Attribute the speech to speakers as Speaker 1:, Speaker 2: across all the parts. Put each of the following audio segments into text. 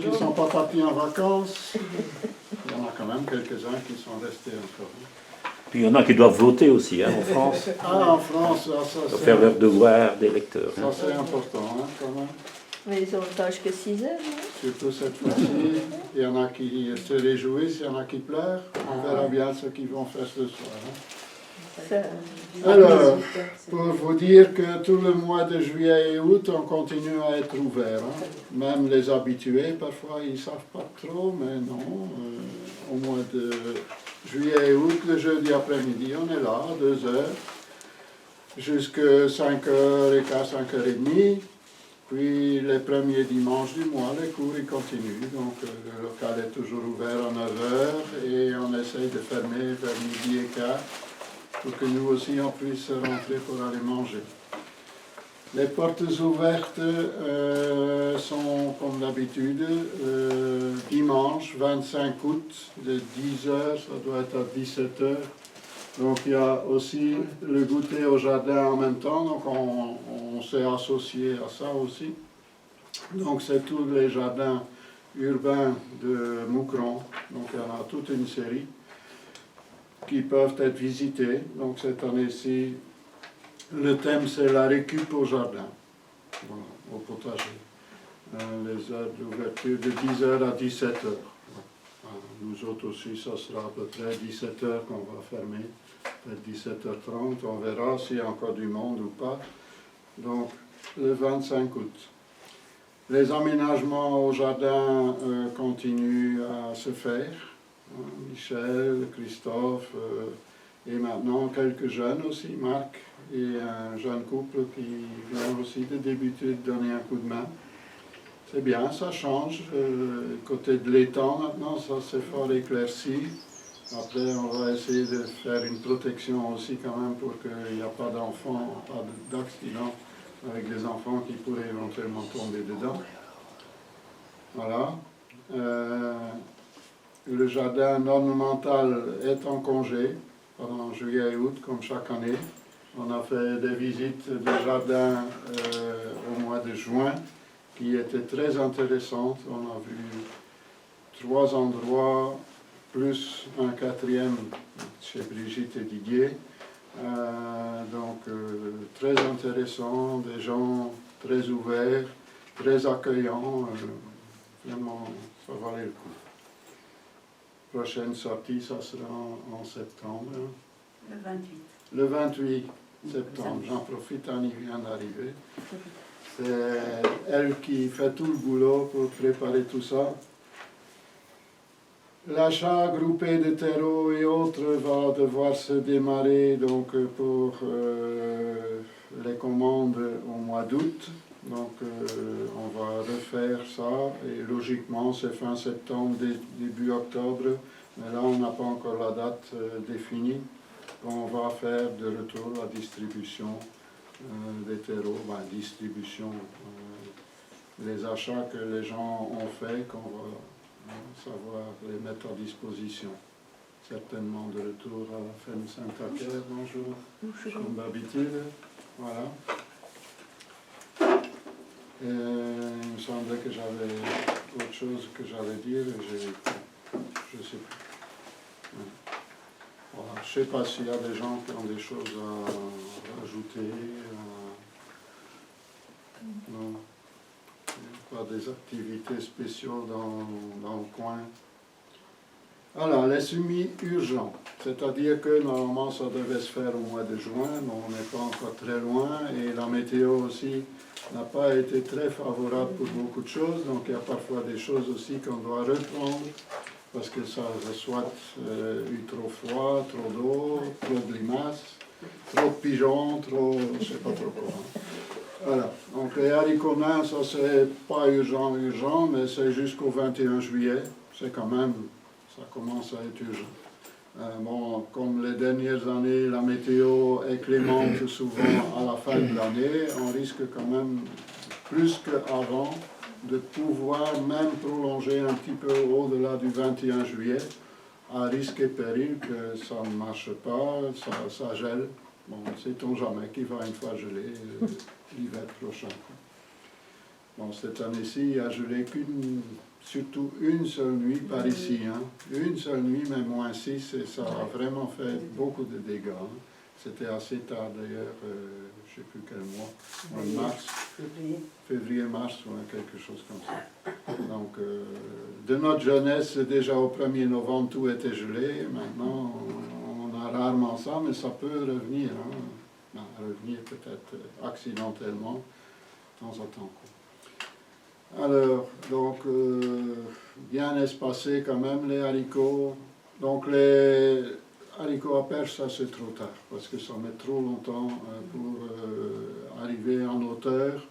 Speaker 1: qui ne sont pas partis en vacances. Il y en a quand même quelques-uns qui sont restés encore.
Speaker 2: Puis il y en a qui doivent voter aussi, hein, en France.
Speaker 1: Ah, en France, ça
Speaker 2: Ils doivent faire leur devoir d'électeur.
Speaker 1: Ça, c'est important, hein, quand même.
Speaker 3: Mais ils ont le tâche que 6 heures, non?
Speaker 1: Surtout cette fois-ci, il y en a qui se réjouissent, il y en a qui pleurent. On verra bien ce qu'ils vont faire ce soir. Hein. Alors, pour vous dire que tout le mois de juillet et août, on continue à être ouvert. Hein. Même les habitués, parfois, ils ne savent pas trop, mais non. Au mois de juillet et août, le jeudi après-midi, on est là, 2 heures, jusqu'à 5h15, 5h30. Puis les premiers dimanches du mois, les cours ils continuent. Donc le local est toujours ouvert à 9h et on essaye de fermer vers midi et quart pour que nous aussi on puisse rentrer pour aller manger. Les portes ouvertes sont comme d'habitude dimanche 25 août de 10h, ça doit être à 17h. Donc il y a aussi le goûter au jardin en même temps, donc on s'est associé à ça aussi. Donc c'est tous les jardins urbains de Moucron, donc il y en a toute une série qui peuvent être visités. Donc cette année-ci, le thème c'est la récup au jardin, voilà, au potager. Les heures d'ouverture de 10h à 17h. Nous autres aussi, ça sera à peu près 17h qu'on va fermer, peut-être 17h30, on verra s'il y a encore du monde ou pas. Donc, le 25 août. Les aménagements au jardin continuent à se faire. Michel, Christophe et maintenant quelques jeunes aussi, Marc et un jeune couple qui vient aussi de débuter, de donner un coup de main. C'est bien, ça change. Côté de l'étang maintenant, ça c'est fort éclairci. Après, on va essayer de faire une protection aussi quand même pour qu'il n'y ait pas d'enfants, pas d'accidents avec des enfants qui pourraient éventuellement tomber dedans. Voilà. Le jardin ornemental est en congé pendant juillet et août, comme chaque année. On a fait des visites de jardin au mois de juin, qui était très intéressante. On a vu 3 endroits, plus un 4e chez Brigitte et Didier. Donc très intéressant, des gens très ouverts, très accueillants. Vraiment, ça valait le coup. Prochaine sortie, ça sera en septembre.
Speaker 4: Le 28.
Speaker 1: Le 28 septembre, j'en profite, Annie vient d'arriver. C'est elle qui fait tout le boulot pour préparer tout ça. L'achat groupé de terreaux et autres va devoir se démarrer donc, pour les commandes au mois d'août. Donc on va refaire ça et logiquement c'est fin septembre, début octobre. Mais là on n'a pas encore la date définie. On va faire de retour la distribution des terreaux, distribution, les achats que les gens ont fait, qu'on va savoir les mettre à disposition. Certainement de retour à la ferme Saint-Acaire, bonjour, comme d'habitude. Voilà. Il me semblait que j'avais autre chose que j'allais dire, je ne sais plus. Voilà. Je ne sais pas s'il y a des gens qui ont des choses à rajouter. Non. Pas des activités spéciales dans le coin. Alors, les semis urgents, c'est-à-dire que normalement ça devait se faire au mois de juin, mais on n'est pas encore très loin et la météo aussi n'a pas été très favorable pour beaucoup de choses, donc il y a parfois des choses aussi qu'on doit reprendre parce que ça a soit eu trop froid, trop d'eau, trop de limaces, trop de pigeons, trop, je ne sais pas trop quoi. Voilà, donc les haricots nains, ça c'est pas urgent, mais c'est jusqu'au 21 juillet, c'est quand même, ça commence à être urgent. Bon, comme les dernières années, la météo est clémente souvent à la fin de l'année, on risque quand même, plus qu'avant, de pouvoir même prolonger un petit peu au-delà du 21 juillet, à risque et péril que ça ne marche pas, ça gèle. Bon, sait-on jamais qu'il va une fois geler l'hiver prochain. Bon, cette année-ci, il a gelé qu'une surtout une seule nuit, par ici, hein. Une seule nuit, mais -6, et ça a vraiment fait beaucoup de dégâts. Hein. C'était assez tard d'ailleurs, je ne sais plus quel mois, en mars, février-mars, ou quelque chose comme ça. Donc, de notre jeunesse, déjà au 1er novembre, tout était gelé. Maintenant, on a rarement ça, mais ça peut revenir. Hein. Ben, revenir peut-être accidentellement, de temps en temps. Alors, donc, bien espacés quand même les haricots. Donc, les haricots à perche, ça c'est trop tard, parce que ça met trop longtemps pour arriver en hauteur,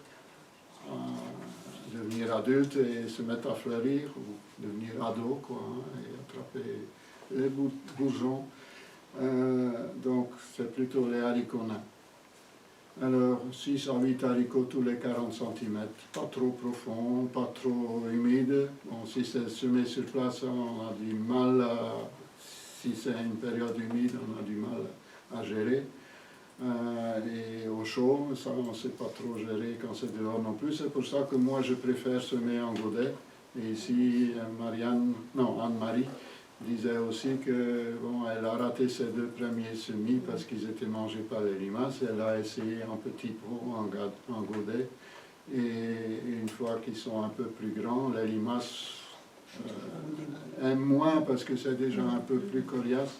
Speaker 1: devenir adulte et se mettre à fleurir, ou devenir ado, quoi, hein, et attraper les bourgeons. Donc, c'est plutôt les haricots nains. Alors, 6 à 8 haricots tous les 40 cm, pas trop profond, pas trop humide. Bon, si c'est semé sur place, on a du mal à, si c'est une période humide, on a du mal à gérer. Et au chaud, ça on ne sait pas trop gérer quand c'est dehors non plus. C'est pour ça que moi je préfère semer en godet. Et ici, Anne-Marie disait aussi que bon, elle a raté ses 2 premiers semis parce qu'ils étaient mangés par les limaces. Elle a essayé en petit pot, en godet. Et une fois qu'ils sont un peu plus grands, les limaces aiment moins parce que c'est déjà un peu plus coriace.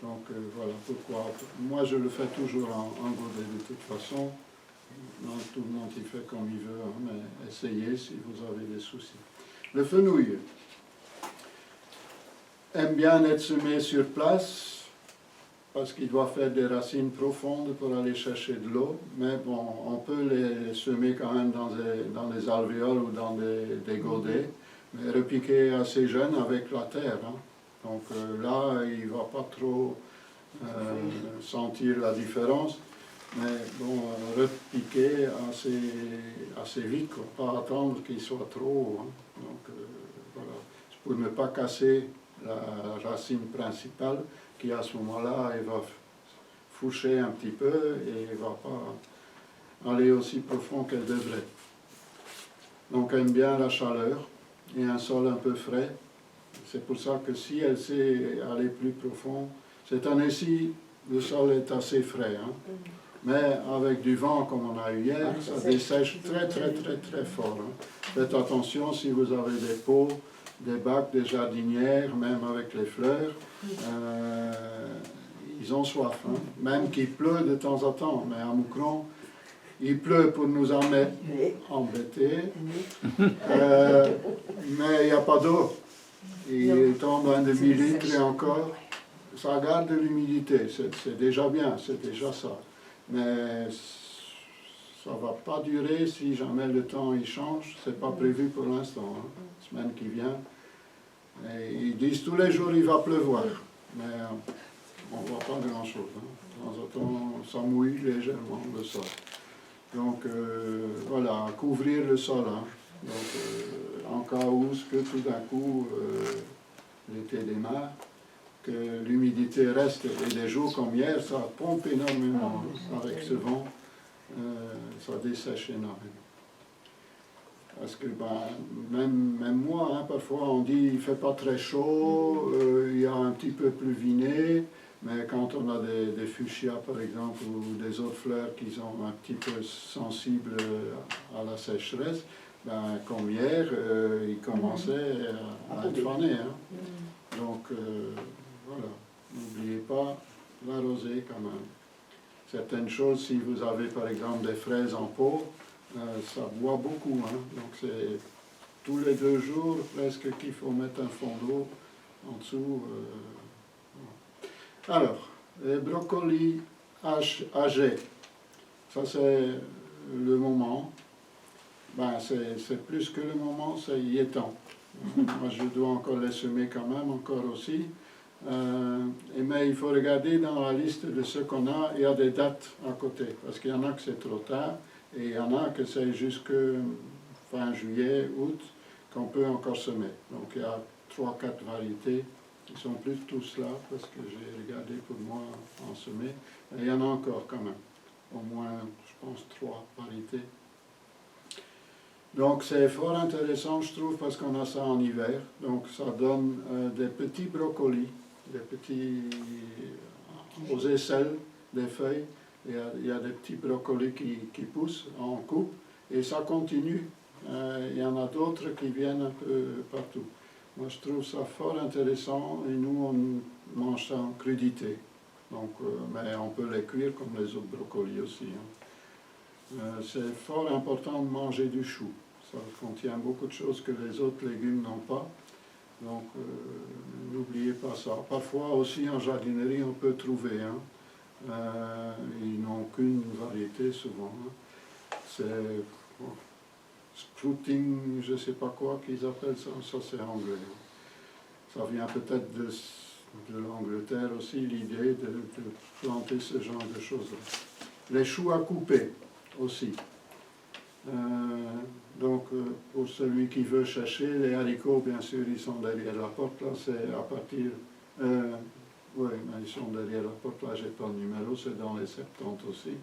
Speaker 1: Donc voilà pourquoi. Moi je le fais toujours en godet de toute façon. Non, tout le monde y fait comme il veut, hein, mais essayez si vous avez des soucis. Le fenouil aime bien être semé sur place parce qu'il doit faire des racines profondes pour aller chercher de l'eau, mais bon, on peut les semer quand même dans des alvéoles ou dans des godets, mais repiquer assez jeune avec la terre. Hein. Donc là, il ne va pas trop sentir la différence, mais bon, repiquer assez vite, quoi. Pas attendre qu'il soit trop haut. Hein. Donc voilà, pour ne pas casser la racine principale qui à ce moment-là, elle va fourcher un petit peu et elle ne va pas aller aussi profond qu'elle devrait. Donc elle aime bien la chaleur et un sol un peu frais. C'est pour ça que si elle sait aller plus profond, cette année-ci, le sol est assez frais. Hein. Mais avec du vent comme on a eu hier, ça dessèche très fort. Hein. Faites attention si vous avez des pots, des bacs, des jardinières, même avec les fleurs, ils ont soif. Hein. Même qu'il pleut de temps en temps, mais à Moucron, il pleut pour nous embêter, mais il n'y a pas d'eau. Il tombe un demi-litre et encore, ça garde l'humidité, c'est déjà bien, c'est déjà ça. Mais ça ne va pas durer si jamais le temps il change, c'est pas prévu pour l'instant, hein. Semaine qui vient. Et ils disent tous les jours il va pleuvoir, mais on ne voit pas grand-chose. Hein. De temps en temps, ça mouille légèrement le sol. Donc voilà, couvrir le sol. Hein. Donc en cas où que tout d'un coup l'été démarre, que l'humidité reste, et des jours comme hier, ça pompe énormément. Hein. Avec ce vent, ça dessèche énormément. Parce que même moi, hein, parfois on dit il ne fait pas très chaud, il y a un petit peu plus viné, mais quand on a des fuchsias par exemple, ou des autres fleurs qui sont un petit peu sensibles à la sécheresse, comme hier, ils commençaient à être fanés. Hein. Donc voilà, n'oubliez pas l'arroser quand même. Certaines choses, si vous avez par exemple des fraises en pot, ça boit beaucoup, hein. Donc c'est tous les 2 jours presque qu'il faut mettre un fond d'eau en dessous. Voilà. Alors, les brocolis âgés, ça c'est le moment. C'est plus que le moment, c'est y est temps. Moi je dois encore les semer quand même, encore aussi. Mais il faut regarder dans la liste de ce qu'on a, il y a des dates à côté, parce qu'il y en a que c'est trop tard, et il y en a que c'est jusque fin juillet, août, qu'on peut encore semer. Donc il y a 3-4 variétés, ils sont plus tous là, parce que j'ai regardé pour moi en semer, et il y en a encore quand même, au moins, je pense, 3 variétés. Donc c'est fort intéressant, je trouve, parce qu'on a ça en hiver. Donc ça donne des petits brocolis, des petits aux aisselles des feuilles. Il y a des petits brocolis qui poussent en coupe et ça continue. Il y en a d'autres qui viennent un peu partout. Moi je trouve ça fort intéressant et nous on mange ça en crudité. Donc, mais on peut les cuire comme les autres brocolis aussi. C'est fort important de manger du chou. Ça contient beaucoup de choses que les autres légumes n'ont pas. Donc, n'oubliez pas ça. Parfois aussi en jardinerie, on peut trouver. Ils n'ont qu'une variété souvent. C'est sprouting, je ne sais pas quoi qu'ils appellent ça. Ça, c'est anglais. Ça vient peut-être de l'Angleterre aussi, l'idée de planter ce genre de choses-là. Les choux à couper aussi. Donc, pour celui qui veut chercher, les haricots, bien sûr, ils sont derrière la porte, là, c'est à partir... oui, mais ils sont derrière la porte, là, j'ai pas le numéro, c'est dans les 70 aussi,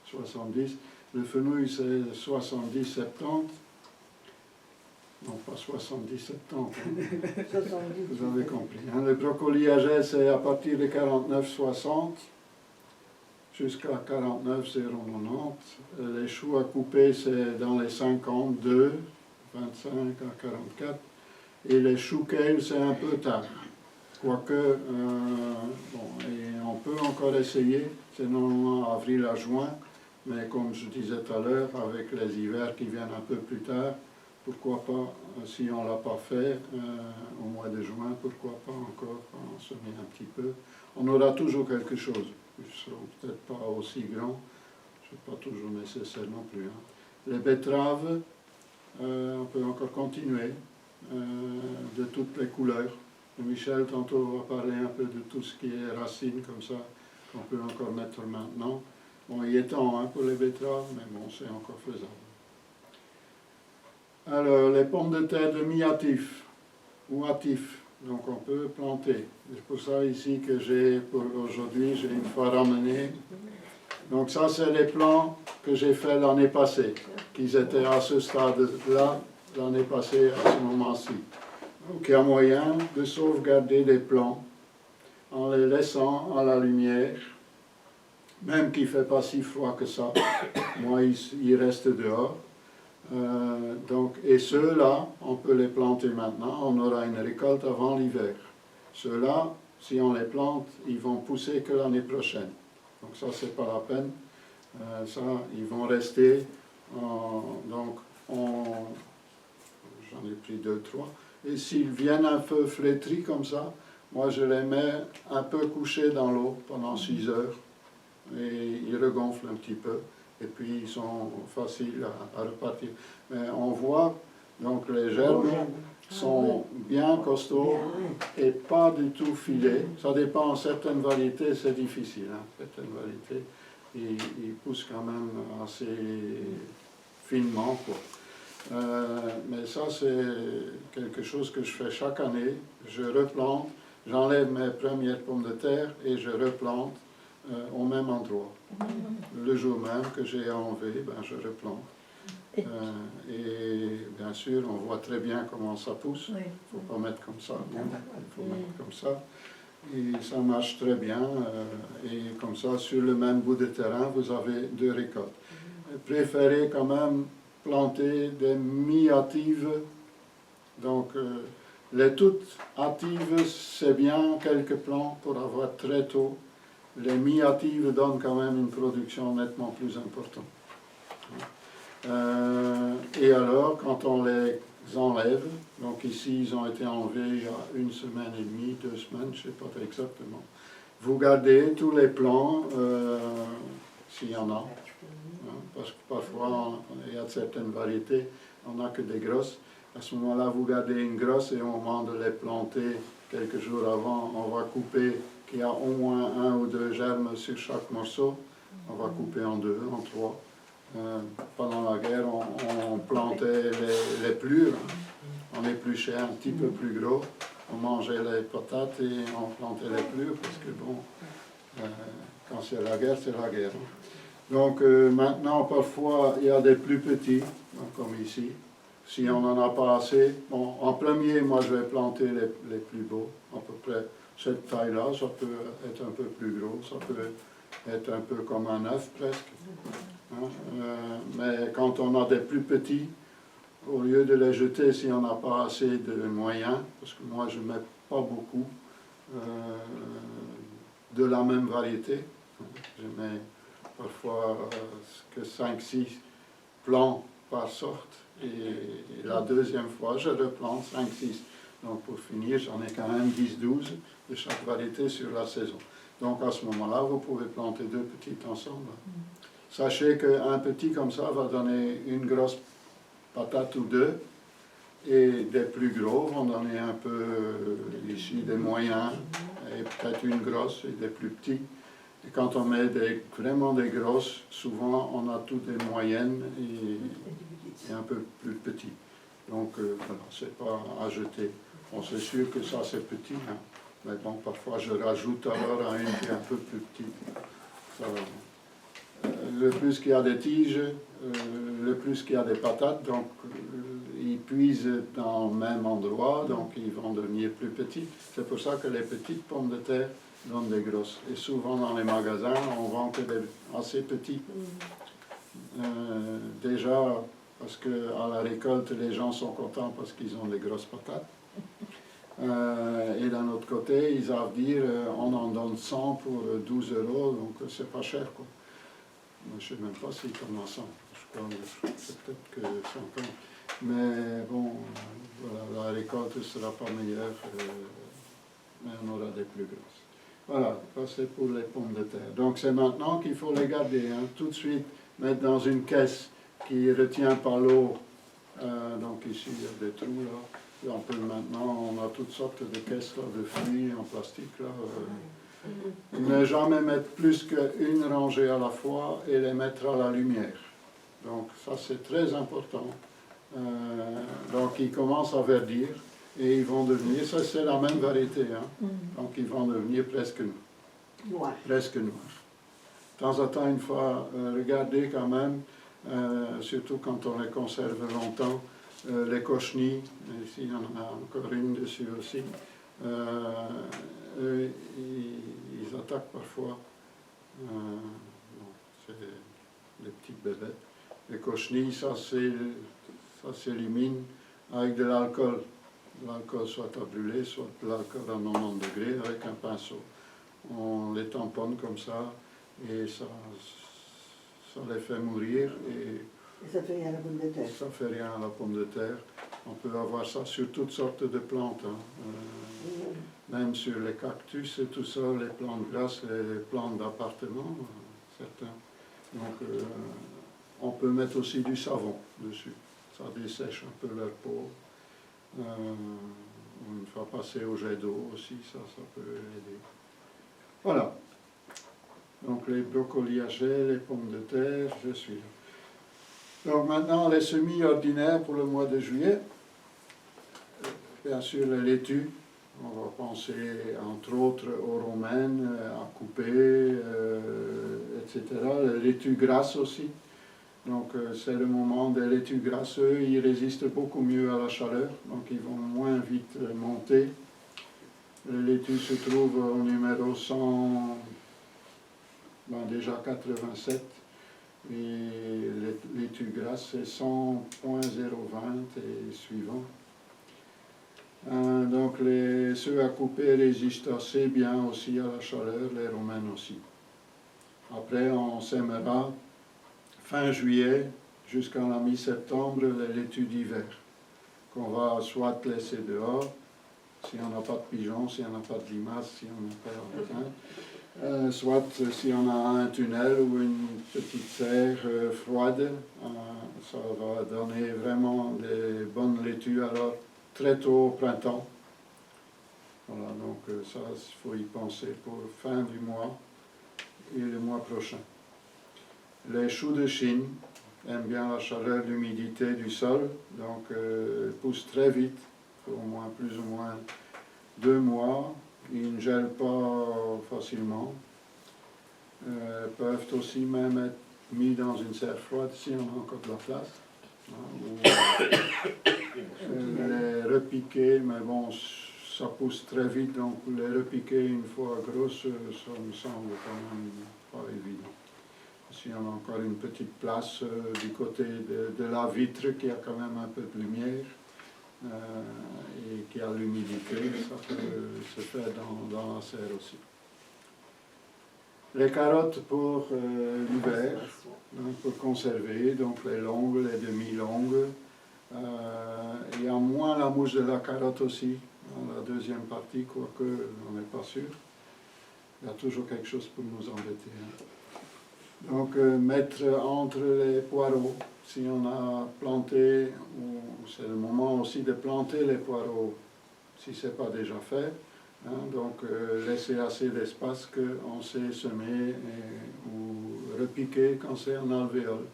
Speaker 1: 70. Le fenouil, c'est 70, 70. Non, pas 70, 70. Vous avez compris. Le brocoli âgé, c'est à partir de 49, 60. Jusqu'à 49, 0,90. Les choux à couper, c'est dans les 52, 25 à 44. Et les choux kale, c'est un peu tard. Quoique, bon, et on peut encore essayer, c'est normalement avril à juin, mais comme je disais tout à l'heure, avec les hivers qui viennent un peu plus tard, pourquoi pas, si on ne l'a pas fait au mois de juin, pourquoi pas encore en semer un petit peu. On aura toujours quelque chose. Ils ne seront peut-être pas aussi grands, ce n'est pas toujours nécessaire non plus. Les betteraves, on peut encore continuer, de toutes les couleurs. Et Michel, tantôt, va parler un peu de tout ce qui est racines, comme ça, qu'on peut encore mettre maintenant. Bon, il est temps pour les betteraves, mais bon, c'est encore faisable. Alors, les pommes de terre de mi-hâtif ou hâtif, donc on peut planter. C'est pour ça ici que j'ai, pour aujourd'hui, j'ai une fois ramené. Donc ça, c'est les plants que j'ai fait l'année passée, qu'ils étaient à ce stade-là, l'année passée, à ce moment-ci. Donc il y a moyen de sauvegarder les plants en les laissant à la lumière, même qu'il ne fait pas si froid que ça. Moi, ils restent dehors. Donc, et ceux-là, on peut les planter maintenant, on aura une récolte avant l'hiver. Ceux-là, si on les plante, ils vont pousser que l'année prochaine. Donc ça, c'est pas la peine. Ça, ils vont rester. Donc, j'en ai pris 2, 3. Et s'ils viennent un peu flétris comme ça, moi je les mets un peu couchés dans l'eau pendant 6 heures. Et ils regonflent un petit peu. Et puis ils sont faciles à repartir. Mais on voit, donc les germes sont bien costauds et pas du tout filés. Ça dépend, certaines variétés c'est difficile. Certaines variétés, ils poussent quand même assez finement, quoi. Mais ça c'est quelque chose que je fais chaque année. Je replante, j'enlève mes premières pommes de terre et je replante au même endroit. Le jour même que j'ai enlevé, ben, je replante. Et bien sûr, on voit très bien comment ça pousse. Il ne faut pas mettre comme ça, non. Il faut mettre comme ça. Et ça marche très bien. Et comme ça, sur le même bout de terrain, vous avez 2 récoltes. Préférez quand même planter des mi-hâtives. Donc, les toutes hâtives, c'est bien quelques plants pour avoir très tôt. Les mi-hâtives donnent quand même une production nettement plus importante. Et alors, quand on les enlève, donc ici ils ont été enlevés il y a 1 semaine et demie, 2 semaines, je ne sais pas exactement, vous gardez tous les plants, s'il y en a, parce que parfois il y a certaines variétés, on n'a que des grosses. À ce moment-là, vous gardez une grosse et au moment de les planter quelques jours avant, on va couper, qu'il y a au moins 1 ou 2 germes sur chaque morceau, on va couper en 2, en 3. Pendant la guerre, on plantait les plures, on épluchait un petit peu plus gros, on mangeait les patates et on plantait les plures, parce que bon, quand c'est la guerre, c'est la guerre. Donc maintenant, parfois, il y a des plus petits, comme ici, Si on n'en a pas assez, bon, en premier, moi je vais planter les plus beaux, à peu près cette taille-là. Ça peut être un peu plus gros, ça peut être un peu comme un œuf presque. Hein. Mais quand on a des plus petits, au lieu de les jeter si on n'a pas assez de moyens, parce que moi je ne mets pas beaucoup de la même variété, je mets parfois que 5-6 plants par sorte, et la deuxième fois je replante 5-6. Donc pour finir, j'en ai quand même 10-12 de chaque variété sur la saison. Donc à ce moment-là, vous pouvez planter 2 petites ensemble. Sachez qu'un petit comme ça va donner une grosse patate ou 2, et des plus gros vont donner un peu ici des moyens, et peut-être une grosse et des plus petits. Et quand on met vraiment des grosses, souvent on a toutes des moyennes et un peu plus petits. Donc voilà, c'est pas à jeter. Bon, c'est sûr que ça c'est petit, hein. Mais bon, parfois je rajoute alors à une qui est un peu plus petite. Ça, le plus qu'il y a des tiges, le plus qu'il y a des patates, donc ils puisent dans le même endroit, donc ils vont devenir plus petits. C'est pour ça que les petites pommes de terre donnent des grosses. Et souvent dans les magasins, on vend que des assez petits. Déjà, parce qu'à la récolte, les gens sont contents parce qu'ils ont des grosses patates. Et d'un autre côté, ils savent dire on en donne 100 pour 12 €, donc c'est pas cher, quoi. Moi, je ne sais même pas s'ils tombent ensemble. Je crois c'est peut-être que 50. Mais bon, voilà, la récolte ne sera pas meilleure, mais on aura des plus grosses. Voilà, ça c'est pour les pommes de terre. Donc c'est maintenant qu'il faut les garder, hein, tout de suite, mettre dans une caisse qui ne retient pas l'eau. Donc ici, il y a des trous là. On peut maintenant, on a toutes sortes de caisses là, de fruits en plastique là. Ne jamais mettre plus qu'une rangée à la fois et les mettre à la lumière. Donc ça c'est très important. Donc ils commencent à verdir et ils vont devenir, ça c'est la même variété, hein. Donc ils vont devenir presque noirs. Presque noirs. De temps en temps, une fois, regardez quand même, surtout quand on les conserve longtemps, les cochenilles, ici il y en a encore une dessus aussi. Ils attaquent parfois, c'est des petites bébêtes. Les cochenilles, ça s'élimine avec de l'alcool. L'alcool soit à brûler, soit de l'alcool à 90 degrés avec un pinceau. On les tamponne comme ça et ça les fait mourir. Et
Speaker 4: ça fait rien à la pomme de terre.
Speaker 1: Ça fait rien à la pomme de terre. On peut avoir ça sur toutes sortes de plantes, hein. Même sur les cactus et tout ça, les plantes grasses, les plantes d'appartement, certains. Donc on peut mettre aussi du savon dessus. Ça dessèche un peu leur peau. Une fois passé au jet d'eau aussi, ça peut aider. Voilà. Donc les brocoliacées, les pommes de terre, je suis là. Donc maintenant les semis ordinaires pour le mois de juillet. Bien sûr les laitues. On va penser entre autres aux romaines, à couper, etc. Les laitues grasses aussi. Donc c'est le moment des laitues grasses, eux, ils résistent beaucoup mieux à la chaleur, donc ils vont moins vite monter. Les laitues se trouvent au numéro 100, déjà 87, et les laitues grasses c'est 100.020 et suivant. Donc ceux à couper résistent assez bien aussi à la chaleur, les romaines aussi. Après on sèmera fin juillet jusqu'à la mi-septembre les laitues d'hiver, qu'on va soit laisser dehors, si on n'a pas de pigeons, si on n'a pas de limaces, si on n'a pas de soit si on a un tunnel ou une petite serre froide, ça va donner vraiment des bonnes laitues alors très tôt au printemps. Voilà, donc ça, il faut y penser pour fin du mois et le mois prochain. Les choux de Chine aiment bien la chaleur, l'humidité du sol, donc poussent très vite, au moins plus ou moins 2 mois. Ils ne gèlent pas facilement. Peuvent aussi même être mis dans une serre froide si on a encore de la place. hein, ou les repiquer, mais bon, ça pousse très vite, donc les repiquer une fois grosses, ça me semble quand même pas évident. Si on a encore une petite place du côté de la vitre qui a quand même un peu de lumière et qui a l'humidité, ça peut se faire dans la serre aussi. Les carottes pour l'hiver, pour conserver, donc les longues, les demi-longues. Il y a moins la mouche de la carotte aussi, dans la deuxième partie, quoique on n'est pas sûr. Il y a toujours quelque chose pour nous embêter. Hein. Donc mettre entre les poireaux, si on a planté, c'est le moment aussi de planter les poireaux, si ce n'est pas déjà fait. Hein, donc laisser assez d'espace qu'on sait semer ou repiquer quand c'est en alvéole.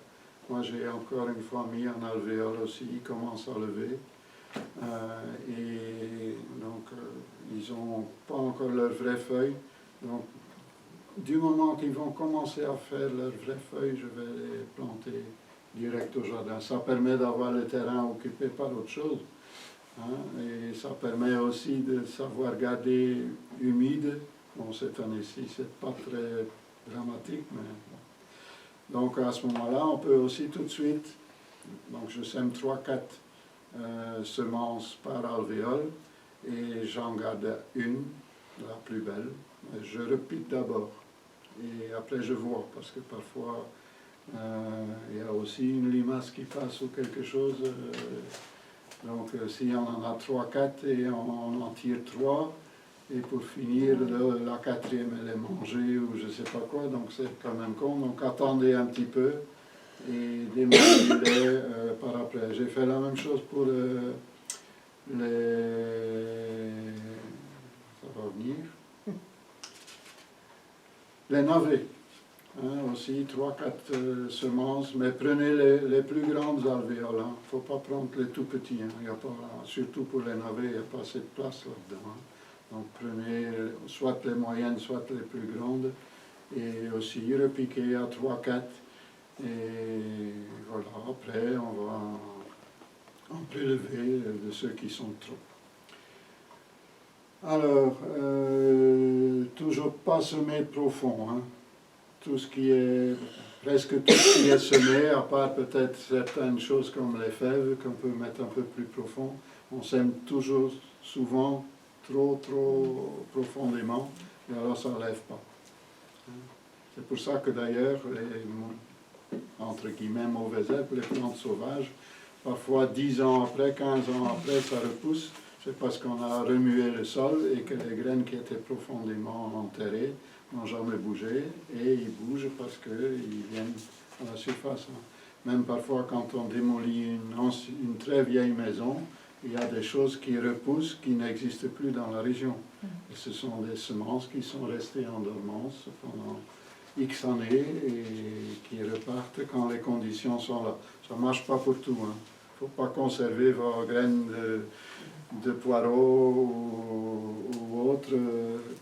Speaker 1: Moi j'ai encore une fois mis en alvéole aussi, ils commencent à lever. Et donc ils n'ont pas encore leurs vraies feuilles. Donc du moment qu'ils vont commencer à faire leurs vraies feuilles, je vais les planter direct au jardin. Ça permet d'avoir le terrain occupé par autre chose. Hein, et ça permet aussi de savoir garder humide. Bon, cette année-ci, c'est pas très dramatique, mais bon. Donc à ce moment-là, on peut aussi tout de suite, donc je sème 3-4 semences par alvéole et j'en garde une, la plus belle. Je repique d'abord et après je vois, parce que parfois il y a aussi une limace qui passe ou quelque chose. Donc si on en a 3-4 et on en tire 3, et pour finir, la quatrième elle est mangée ou je ne sais pas quoi, donc c'est quand même con. Donc attendez un petit peu et démolissez par après. J'ai fait la même chose pour les... ça va venir. Les navets. Hein, aussi 3-4 semences, mais prenez les plus grandes alvéoles. Il ne faut pas prendre les tout petits. Hein. Il y a pas, surtout pour les navets, il n'y a pas assez de place là-dedans. Hein. Donc prenez soit les moyennes, soit les plus grandes. Et aussi repiquez à 3-4. Et voilà, après on va en prélever de ceux qui sont trop. Alors, toujours pas semer profond. Hein. Tout ce qui est, presque tout ce qui est semé, à part peut-être certaines choses comme les fèves qu'on peut mettre un peu plus profond, on sème toujours, souvent, trop profondément, et alors ça ne lève pas. C'est pour ça que d'ailleurs, les, entre guillemets, mauvaises herbes, les plantes sauvages, parfois 10 ans après, 15 ans après, ça repousse, c'est parce qu'on a remué le sol et que les graines qui étaient profondément enterrées n'ont jamais bougé, et ils bougent parce qu'ils viennent à la surface. Même parfois quand on démolit une très vieille maison, il y a des choses qui repoussent, qui n'existent plus dans la région. Et ce sont des semences qui sont restées en dormance pendant X années et qui repartent quand les conditions sont là. Ça ne marche pas pour tout. Il ne faut pas conserver vos graines de poireaux ou autres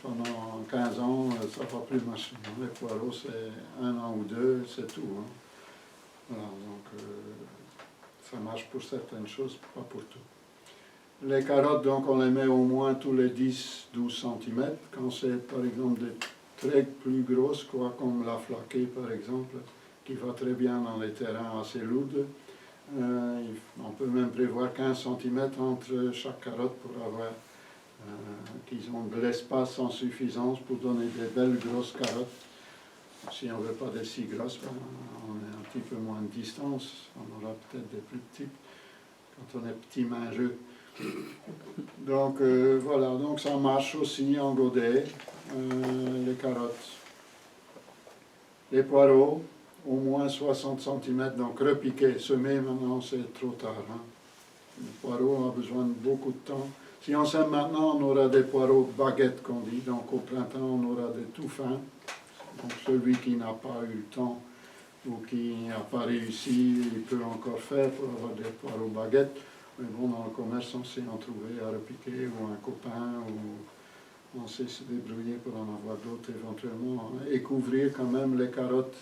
Speaker 1: pendant 15 ans, ça ne va plus marcher. Les poireaux, c'est 1 an ou 2, c'est tout. Hein. Voilà, donc ça marche pour certaines choses, pas pour tout. Les carottes, donc on les met au moins tous les 10-12 cm. Quand c'est par exemple des très plus grosses, quoi, comme la flaquée par exemple, qui va très bien dans les terrains assez lourds, on peut même prévoir 15 cm entre chaque carotte pour avoir qu'ils ont de l'espace en suffisance pour donner des belles grosses carottes. Si on ne veut pas des si grosses, ben, on est un petit peu moins de distance, on aura peut-être des plus petites quand on est petit mangeux. Donc voilà, donc ça marche aussi en godet, les carottes. Les poireaux, au moins 60 cm, donc repiquer, semer maintenant c'est trop tard. Hein. Le poireau a besoin de beaucoup de temps. Si on sème maintenant, on aura des poireaux baguettes qu'on dit, donc au printemps on aura des tout fins. Donc celui qui n'a pas eu le temps ou qui n'a pas réussi, il peut encore faire pour avoir des poireaux baguettes. Mais bon, dans le commerce on sait en trouver à repiquer ou un copain, ou on sait se débrouiller pour en avoir d'autres éventuellement. Hein. Et couvrir quand même les carottes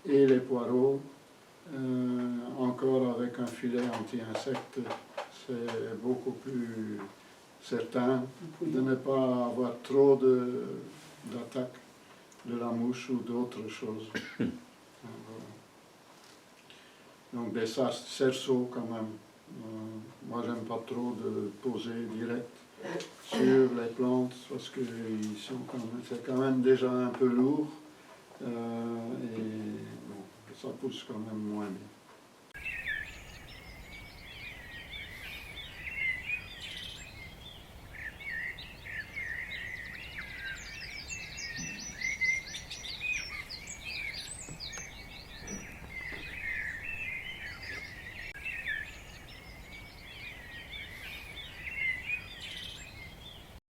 Speaker 1: et les poireaux encore avec un filet anti-insecte, c'est beaucoup plus certain de ne pas avoir trop d'attaques de la mouche ou d'autres choses. Donc des cerceaux quand même. Moi j'aime pas trop de poser direct sur les plantes parce que c'est quand même déjà un peu lourd et bon, ça pousse quand même moins bien.